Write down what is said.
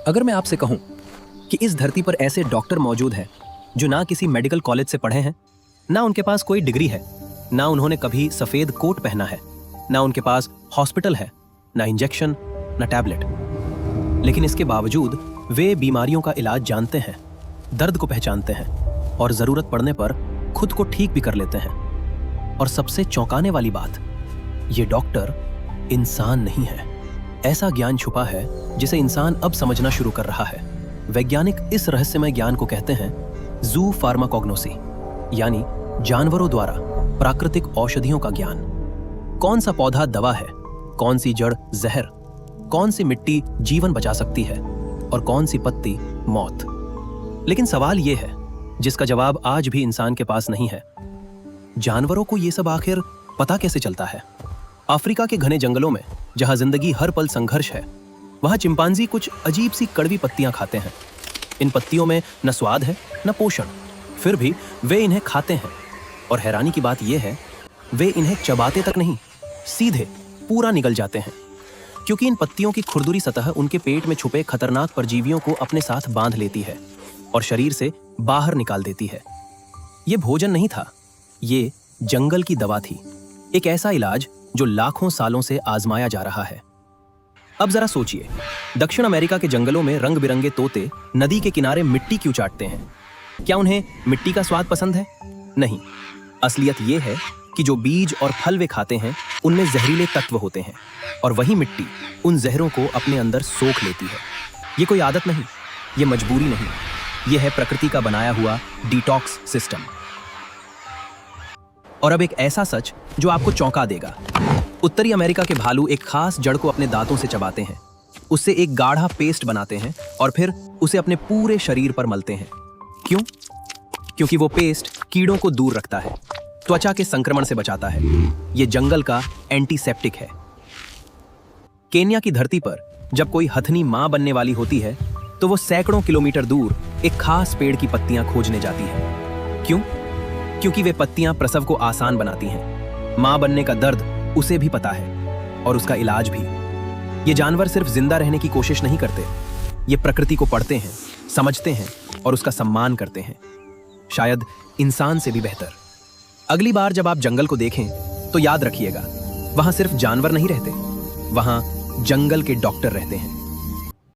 अगर मैं आपसे कहूं कि इस धरती पर ऐसे डॉक्टर मौजूद हैं जो ना किसी मेडिकल कॉलेज से पढ़े हैं, ना उनके पास कोई डिग्री है, ना उन्होंने कभी सफेद कोट पहना है, ना उनके पास हॉस्पिटल है, ना इंजेक्शन, ना टैबलेट, लेकिन इसके बावजूद वे बीमारियों का इलाज जानते हैं, दर्द को पहचानते हैं और जरूरत पड़ने पर खुद को ठीक भी कर लेते हैं। और सबसे चौंकाने वाली बात, ये डॉक्टर इंसान नहीं है। ऐसा ज्ञान छुपा है जिसे इंसान अब समझना शुरू कर रहा है। वैज्ञानिक इस रहस्यमय ज्ञान को कहते हैं जू फार्माकोग्नोसी, यानी जानवरों द्वारा प्राकृतिक औषधियों का ज्ञान। कौन सा पौधा दवा है, कौन सी जड़ जहर, कौन सी मिट्टी जीवन बचा सकती है और कौन सी पत्ती मौत। लेकिन सवाल यह है जिसका जवाब आज भी इंसान के पास नहीं है। जानवरों को यह सब आखिर पता कैसे चलता है? अफ्रीका के घने जंगलों में, जहां जिंदगी हर पल संघर्ष है, वहां चिंपांजी कुछ अजीब सी कड़वी पत्तियां खाते हैं। इन पत्तियों में न स्वाद है न पोषण, फिर भी वे इन्हें खाते हैं। और हैरानी की बात यह है, वे इन्हें चबाते तक नहीं, सीधे पूरा निगल जाते हैं, क्योंकि इन पत्तियों की खुरदुरी सतह उनके पेट में छुपे खतरनाक परजीवियों को अपने साथ बांध लेती है और शरीर से बाहर निकाल देती है। ये भोजन नहीं था, ये जंगल की दवा थी, एक ऐसा इलाज जो लाखों सालों से आजमाया जा रहा है। अब जरा सोचिए, दक्षिण अमेरिका के जंगलों में रंग बिरंगे तोते नदी के किनारे मिट्टी क्यों चाटते हैं? क्या उन्हें मिट्टी का स्वाद पसंद है? नहीं, असलियत यह है कि जो बीज और फल वे खाते हैं उनमें जहरीले तत्व होते हैं और वही मिट्टी उन जहरों को अपने अंदर सोख लेती है। ये कोई आदत नहीं, ये मजबूरी नहीं, ये है प्रकृति का बनाया हुआ डिटॉक्स सिस्टम। और अब एक ऐसा सच जो आपको चौंका देगा। उत्तरी अमेरिका के भालू एक खास जड़ को अपने दांतों से चबाते हैं, उससे एक गाढ़ा पेस्ट बनाते हैं और फिर उसे अपने पूरे शरीर पर मलते हैं। क्यों? क्योंकि वो पेस्ट कीड़ों को दूर रखता है, त्वचा के संक्रमण से बचाता है। ये जंगल का एंटीसेप्टिक है। केन्या की धरती पर जब कोई हथनी मां बनने वाली होती है तो वो सैकड़ों किलोमीटर दूर एक खास पेड़ की पत्तियां खोजने जाती है। क्यों? क्योंकि वे पत्तियां प्रसव को आसान बनाती हैं। मां बनने का दर्द उसे भी पता है और उसका इलाज भी। ये जानवर सिर्फ जिंदा रहने की कोशिश नहीं करते, ये प्रकृति को पढ़ते हैं, समझते हैं और उसका सम्मान करते हैं, शायद इंसान से भी बेहतर। अगली बार जब आप जंगल को देखें तो याद रखिएगा, वहां सिर्फ जानवर नहीं रहते, वहां जंगल के डॉक्टर रहते हैं।